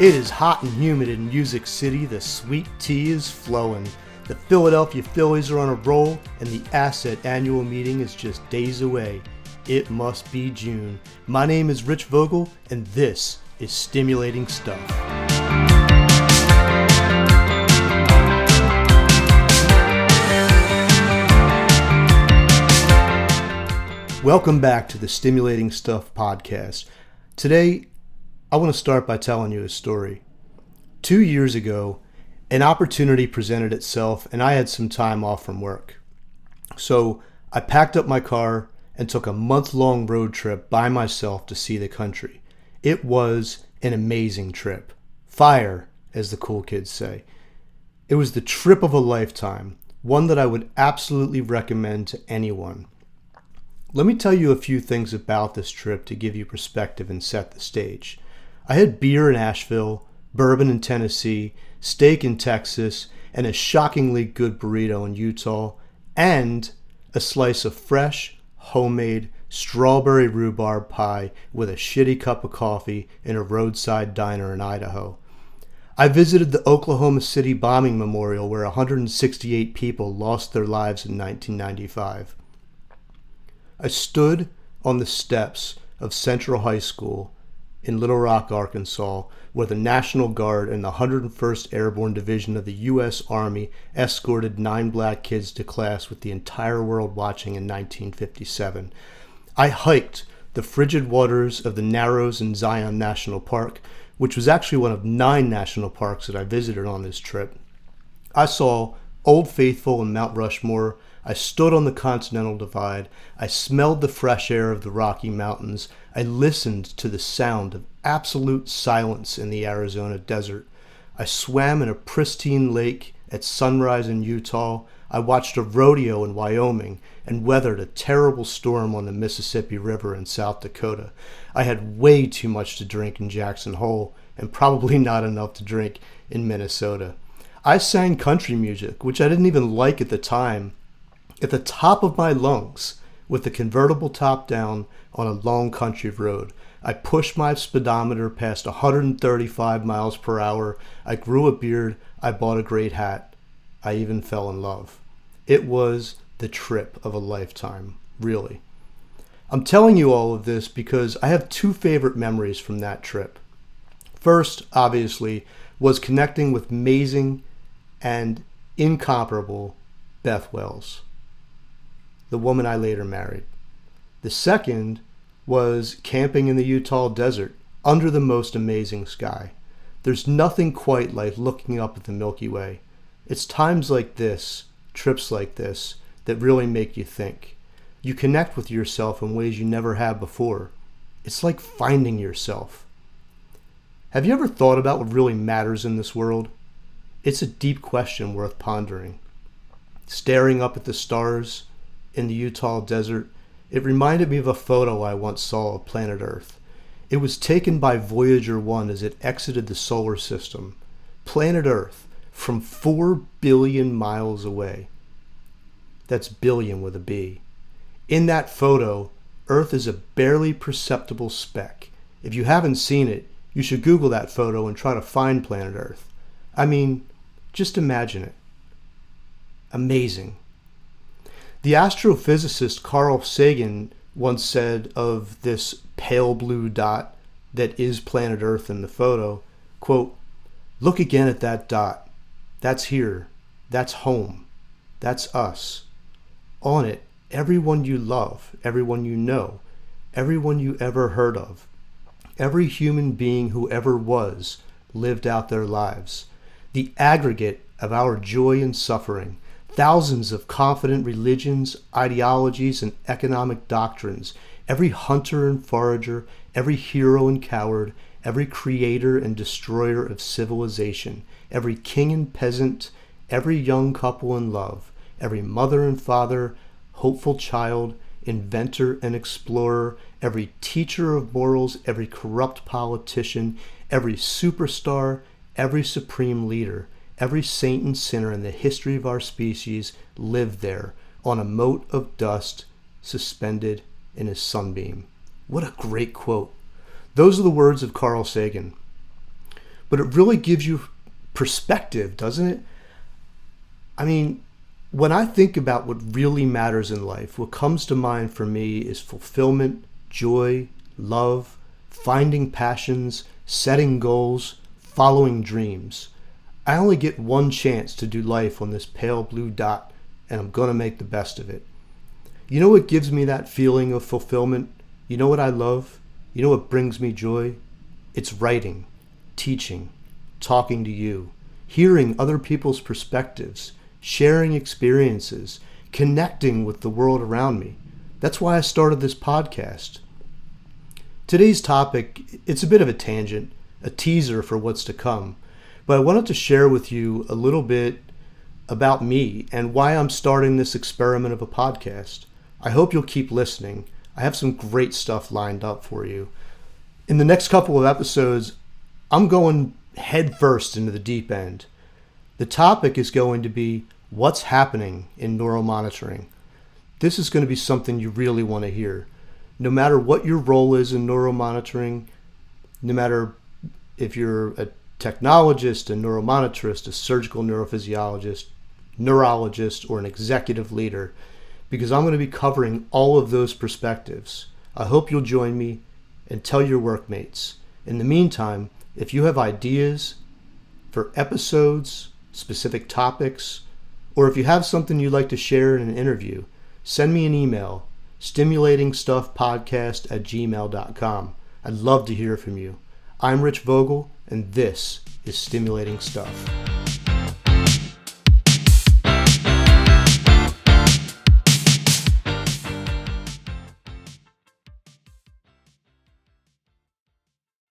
It is hot and humid in Music City, the sweet tea is flowing. The Philadelphia Phillies are on a roll, and the Asset annual meeting is just days away. It must be June. My name is Rich Vogel, and this is Stimulating Stuff. Welcome back to the Stimulating Stuff podcast. Today, I want to start by telling you a story. 2 years ago, an opportunity presented itself and I had some time off from work. So I packed up my car and took a month-long road trip by myself to see the country. It was an amazing trip. Fire, as the cool kids say. It was the trip of a lifetime, one that I would absolutely recommend to anyone. Let me tell you a few things about this trip to give you perspective and set the stage. I had beer in Asheville, bourbon in Tennessee, steak in Texas, and a shockingly good burrito in Utah, and a slice of fresh, homemade strawberry rhubarb pie with a shitty cup of coffee in a roadside diner in Idaho. I visited the Oklahoma City bombing memorial where 168 people lost their lives in 1995. I stood on the steps of Central High School in Little Rock, Arkansas, where the National Guard and the 101st Airborne Division of the U.S. Army escorted 9 black kids to class with the entire world watching in 1957. I hiked the frigid waters of the Narrows in Zion National Park, which was actually one of 9 national parks that I visited on this trip. I saw Old Faithful and Mount Rushmore. I stood on the Continental Divide. I smelled the fresh air of the Rocky Mountains. I listened to the sound of absolute silence in the Arizona desert. I swam in a pristine lake at Sunrise in Utah. I watched a rodeo in Wyoming and weathered a terrible storm on the Mississippi River in South Dakota. I had way too much to drink in Jackson Hole and probably not enough to drink in Minnesota. I sang country music, which I didn't even like at the time, at the top of my lungs with the convertible top down on a long country road. I pushed my speedometer past 135 miles per hour. I grew a beard. I bought a great hat. I even fell in love. It was the trip of a lifetime, really. I'm telling you all of this because I have 2 favorite memories from that trip. First, obviously, was connecting with amazing and incomparable Beth Wells, the woman I later married. The second was camping in the Utah desert under the most amazing sky. There's nothing quite like looking up at the Milky Way. It's times like this, trips like this, that really make you think. You connect with yourself in ways you never have before. It's like finding yourself. Have you ever thought about what really matters in this world? It's a deep question worth pondering. Staring up at the stars in the Utah desert, it reminded me of a photo I once saw of planet Earth. It was taken by Voyager 1 as it exited the solar system. Planet Earth, from 4 billion miles away. That's billion with a B. In that photo, Earth is a barely perceptible speck. If you haven't seen it, you should Google that photo and try to find planet Earth. I mean, just imagine it. Amazing. The astrophysicist Carl Sagan once said of this pale blue dot that is planet Earth in the photo, quote, "Look again at that dot. That's here. That's home. That's us. On it, everyone you love, everyone you know, everyone you ever heard of, every human being who ever was, lived out their lives. The aggregate of our joy and suffering, thousands of confident religions, ideologies, and economic doctrines, every hunter and forager, every hero and coward, every creator and destroyer of civilization, every king and peasant, every young couple in love, every mother and father, hopeful child, inventor and explorer, every teacher of morals, every corrupt politician, every superstar, every supreme leader, every saint and sinner in the history of our species lived there on a mote of dust suspended in a sunbeam." What a great quote. Those are the words of Carl Sagan. but it really gives you perspective, doesn't it? I mean, when I think about what really matters in life, what comes to mind for me is fulfillment, joy, love, finding passions, setting goals, following dreams. I only get one chance to do life on this pale blue dot, and I'm going to make the best of it. You know what gives me that feeling of fulfillment? You know what I love? You know what brings me joy? It's writing, teaching, talking to you, hearing other people's perspectives, sharing experiences, connecting with the world around me. That's why I started this podcast. Today's topic, it's a bit of a tangent, a teaser for what's to come, but I wanted to share with you a little bit about me and why I'm starting this experiment of a podcast. I hope you'll keep listening. I have some great stuff lined up for you. In the next couple of episodes, I'm going head first into the deep end. The topic is going to be what's happening in neuromonitoring. This is going to be something you really want to hear. No matter what your role is in neuromonitoring, no matter if you're a technologist, a neuromonitorist, a surgical neurophysiologist, neurologist, or an executive leader, because I'm going to be covering all of those perspectives. I hope you'll join me and tell your workmates. In the meantime, if you have ideas for episodes, specific topics, or if you have something you'd like to share in an interview, send me an email, stimulatingstuffpodcast@gmail.com. I'd love to hear from you. I'm Rich Vogel, and this is Stimulating Stuff.